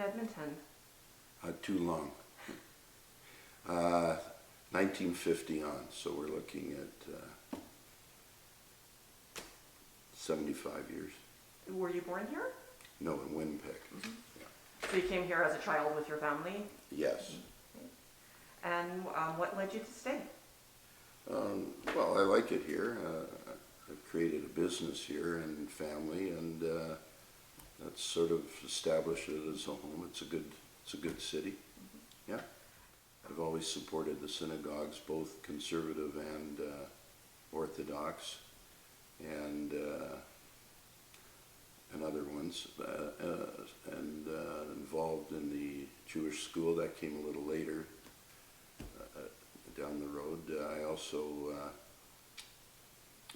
Edmonton? Too long. 1950 on, so we're looking at 75 years. Were you born here? No, in Winnipeg. Mm-hmm. Yeah. So you came here as a child with your family? Yes. Okay. And what led you to stay? Well, I like it here. I've created a business here and family, and that's sort of established it as a home. It's a good city. Mm-hmm. Yeah. I've always supported the synagogues, both conservative and Orthodox, and other ones, and involved in the Jewish school. That came a little later down the road. I also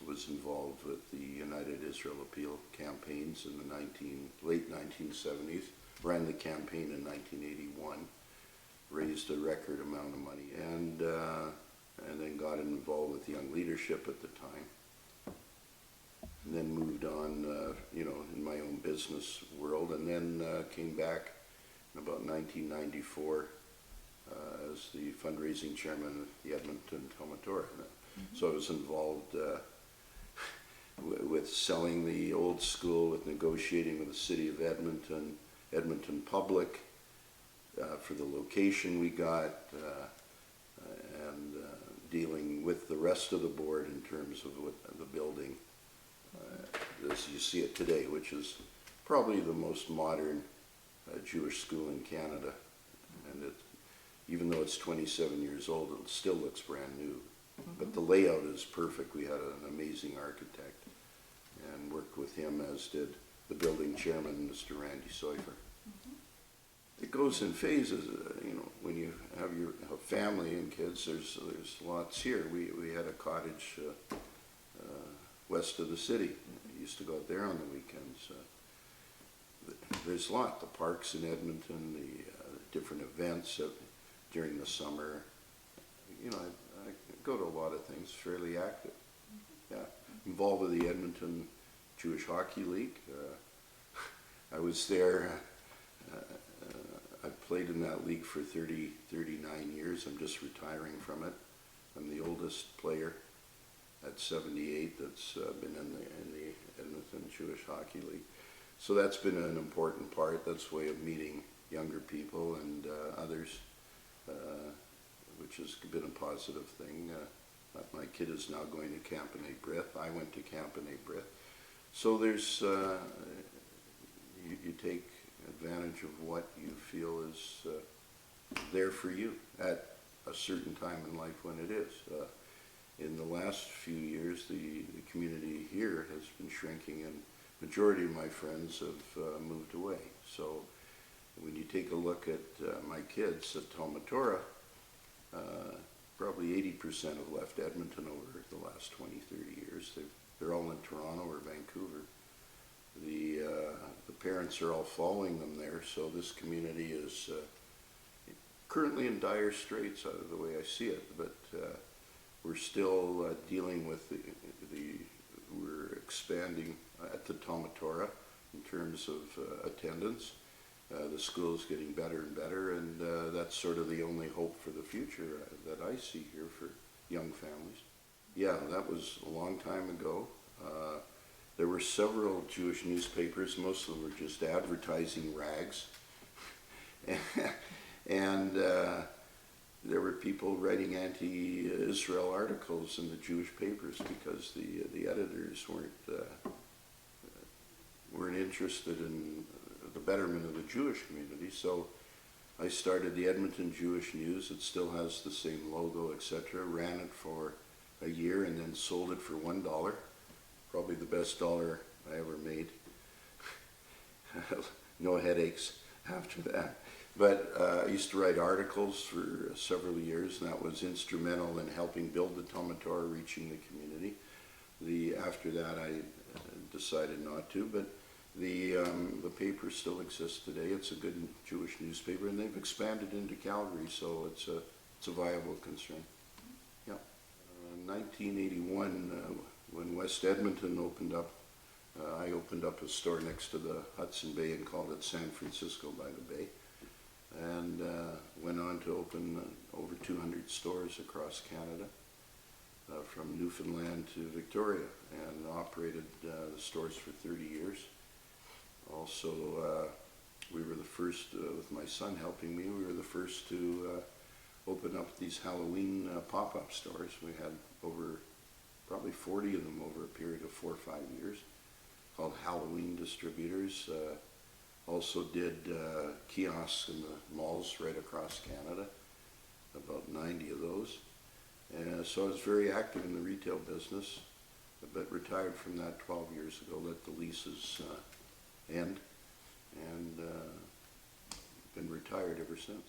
was involved with the United Israel Appeal campaigns in the late 1970s, ran the campaign in 1981, raised a record amount of money, and then got involved with Young Leadership at the time, and then moved on, in my own business world, and then came back in about 1994 as the fundraising chairman of the Edmonton Talmud Torah. Mm-hmm. So I was involved with selling the old school, with negotiating with the city of Edmonton Public for the location we got, and dealing with the rest of the board in terms of the building as you see it today, which is probably the most modern Jewish school in Canada. And even though it's 27 years old, it still looks brand new. Mm-hmm. But the layout is perfect. We had an amazing architect and worked with him, as did the building chairman, Mr. Randy Seufer. Mm-hmm. It goes in phases. When you have your family and kids, there's lots here. We had a cottage west of the city. I used to go out there on the weekends. There's a lot. The parks in Edmonton, the different events during the summer. I go to a lot of things, fairly active. Yeah, involved with the Edmonton Jewish Hockey League. I was there. I played in that league for 39 years. I'm just retiring from it. I'm the oldest player at 78 that's been in the Edmonton Jewish Hockey League. So that's been an important part. That's a way of meeting younger people and others, which has been a positive thing. My kid is now going to Camp B'nai B'rith. I went to Camp B'nai B'rith. So there's, you take advantage of what you feel is there for you at a certain time in life when it is. In the last few years, the community here has been shrinking, and majority of my friends have moved away. So when you take a look at my kids at Talmud Torah, probably 80% have left Edmonton over the last 20, 30 years. They're all in Toronto or Vancouver. The parents are all following them there, so this community is currently in dire straits, out of the way I see it, but we're still dealing with we're expanding at the Talmud Torah in terms of attendance. The school is getting better and better, and that's sort of the only hope for the future that I see here for young families. Yeah, that was a long time ago. There were several Jewish newspapers. Most of them were just advertising rags. And there were people writing anti-Israel articles in the Jewish papers because the editors weren't interested in the betterment of the Jewish community. So I started the Edmonton Jewish News. It still has the same logo, etc. Ran it for a year and then sold it for $1. Probably the best dollar I ever made. No headaches after that. But I used to write articles for several years, and that was instrumental in helping build the Talmud Torah, reaching the community. After that, I decided not to, but the paper still exists today. It's a good Jewish newspaper, and they've expanded into Calgary, so it's a viable concern. Yeah. 1981, when West Edmonton opened up, I opened up a store next to the Hudson Bay and called it San Francisco by the Bay, and went on to open over 200 stores across Canada, from Newfoundland to Victoria, and operated the stores for 30 years. Also, we were the first, with my son helping me, we were the first to open up these Halloween pop-up stores. We had over probably 40 of them over a period of 4 or 5 years, called Halloween distributors. Also did kiosks in the malls right across Canada, about 90 of those. And so I was very active in the retail business, but retired from that 12 years ago, let the leases end, and been retired ever since.